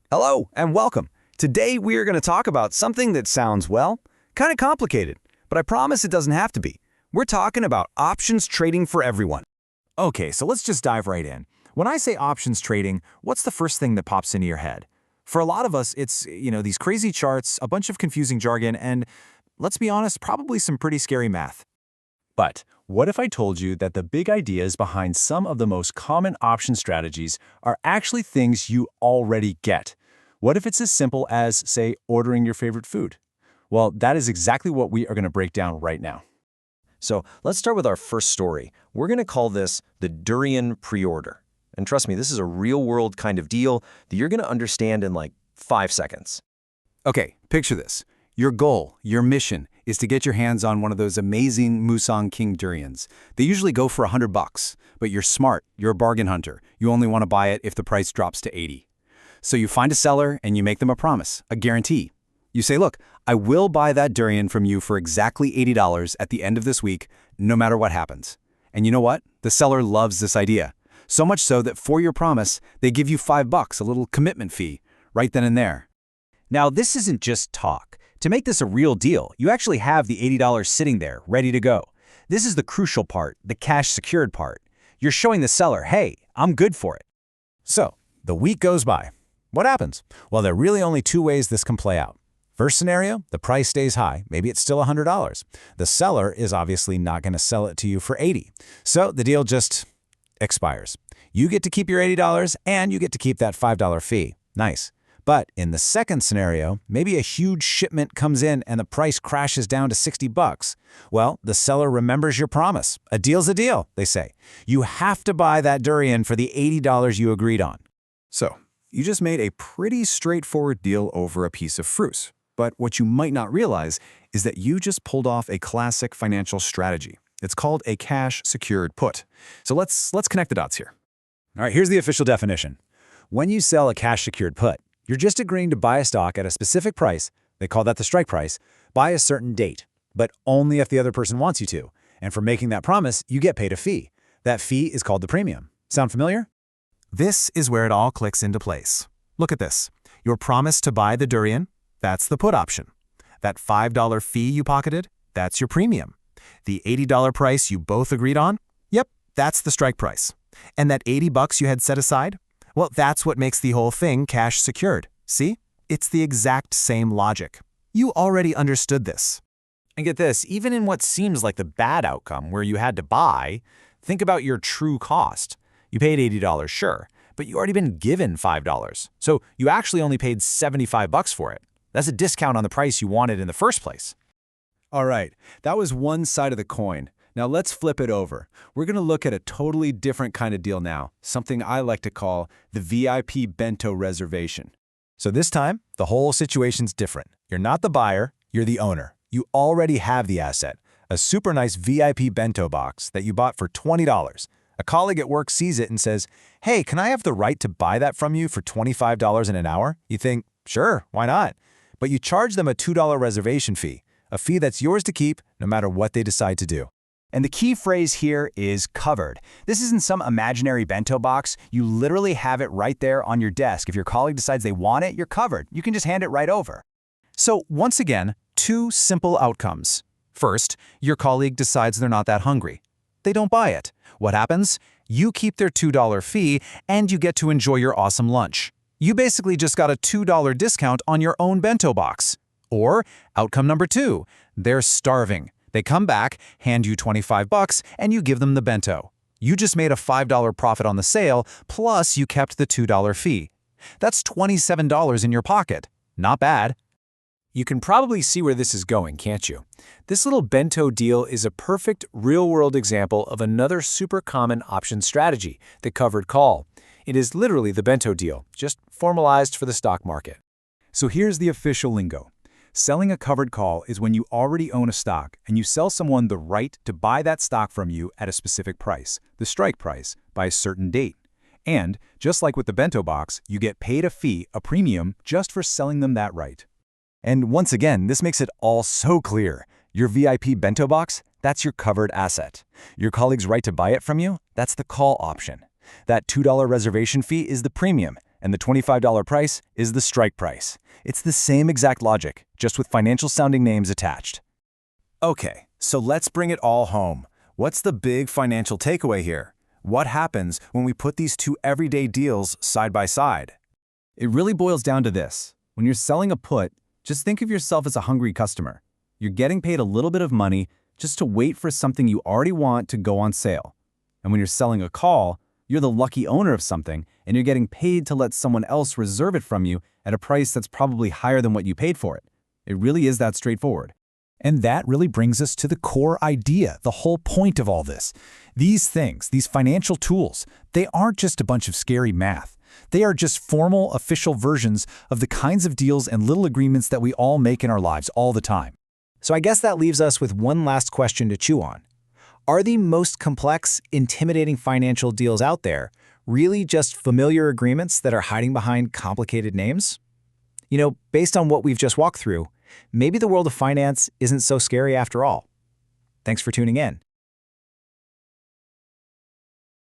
Hello and welcome. Today we are going to talk about something that sounds, well, kind of complicated, but I promise it doesn't have to be. We're talking about options trading for everyone. Okay, so let's just dive right in. When I say options trading, what's the first thing that pops into your head? For a lot of us, it's, these crazy charts, a bunch of confusing jargon, and let's be honest, probably some pretty scary math. But what if I told you that the big ideas behind some of the most common option strategies are actually things you already get? What if it's as simple as, say, ordering your favorite food? Well, that is exactly what we are going to break down right now. So let's start with our first story. We're going to call this the Durian pre-order. And trust me, this is a real-world kind of deal that you're going to understand in like 5 seconds. Okay, picture this. Your goal, your mission, is to get your hands on one of those amazing Musang King durians. They usually go for $100, but you're smart, you're a bargain hunter. You only want to buy it if the price drops to 80. So you find a seller and you make them a promise, a guarantee. You say, look, I will buy that durian from you for exactly $80 at the end of this week, no matter what happens. And you know what? The seller loves this idea. So much so that for your promise, they give you $5, a little commitment fee, right then and there. Now, this isn't just talk. To make this a real deal, you actually have the $80 sitting there, ready to go. This is the crucial part, the cash-secured part. You're showing the seller, hey, I'm good for it. So, the week goes by. What happens? Well, there are really only two ways this can play out. First scenario, the price stays high. Maybe it's still $100. The seller is obviously not going to sell it to you for $80. So the deal just expires. You get to keep your $80 and you get to keep that $5 fee. Nice. But in the second scenario, maybe a huge shipment comes in and the price crashes down to $60. Well, the seller remembers your promise. A deal's a deal, they say. You have to buy that durian for the $80 you agreed on. So, you just made a pretty straightforward deal over a piece of fruit. But what you might not realize is that you just pulled off a classic financial strategy. It's called a cash-secured put. So let's connect the dots here. All right, here's the official definition. When you sell a cash-secured put, you're just agreeing to buy a stock at a specific price, they call that the strike price, by a certain date, but only if the other person wants you to. And for making that promise, you get paid a fee. That fee is called the premium. Sound familiar? This is where it all clicks into place. Look at this. Your promise to buy the durian, that's the put option. That $5 fee you pocketed, that's your premium. The $80 price you both agreed on, yep, that's the strike price. And that $80 you had set aside, well, that's what makes the whole thing cash secured. See? It's the exact same logic. You already understood this. And get this, even in what seems like the bad outcome where you had to buy, think about your true cost. You paid $80, sure, but you already been given $5. So you actually only paid $75 for it. That's a discount on the price you wanted in the first place. All right, that was one side of the coin. Now let's flip it over. We're going to look at a totally different kind of deal now, something I like to call the VIP Bento reservation. So this time, the whole situation's different. You're not the buyer, you're the owner. You already have the asset, a super nice VIP bento box that you bought for $20. A colleague at work sees it and says, hey, can I have the right to buy that from you for $25 an hour? You think, sure, why not? But you charge them a $2 reservation fee, a fee that's yours to keep no matter what they decide to do. And the key phrase here is covered. This isn't some imaginary bento box. You literally have it right there on your desk. If your colleague decides they want it, you're covered. You can just hand it right over. So once again, two simple outcomes. First, your colleague decides they're not that hungry. They don't buy it. What happens? You keep their $2 fee and you get to enjoy your awesome lunch. You basically just got a $2 discount on your own bento box. Or outcome number two, they're starving. They come back, hand you $25, and you give them the bento. You just made a $5 profit on the sale, plus you kept the $2 fee. That's $27 in your pocket. Not bad. You can probably see where this is going, can't you? This little bento deal is a perfect real-world example of another super common option strategy, the covered call. It is literally the bento deal, just formalized for the stock market. So here's the official lingo. Selling a covered call is when you already own a stock and you sell someone the right to buy that stock from you at a specific price, the strike price, by a certain date. And, just like with the bento box, you get paid a fee, a premium, just for selling them that right. And once again, this makes it all so clear. Your VIP bento box, that's your covered asset. Your colleague's right to buy it from you, that's the call option. That $2 reservation fee is the premium, and the $25 price is the strike price. It's the same exact logic, just with financial-sounding names attached. Okay, so let's bring it all home. What's the big financial takeaway here? What happens when we put these two everyday deals side by side? It really boils down to this. When you're selling a put, just think of yourself as a hungry customer. You're getting paid a little bit of money just to wait for something you already want to go on sale. And when you're selling a call, you're the lucky owner of something, and you're getting paid to let someone else reserve it from you at a price that's probably higher than what you paid for it. It really is that straightforward. And that really brings us to the core idea, the whole point of all this. These things, these financial tools, they aren't just a bunch of scary math. They are just formal, official versions of the kinds of deals and little agreements that we all make in our lives all the time. So I guess that leaves us with one last question to chew on. Are the most complex, intimidating financial deals out there really just familiar agreements that are hiding behind complicated names? You know, based on what we've just walked through, maybe the world of finance isn't so scary after all. Thanks for tuning in.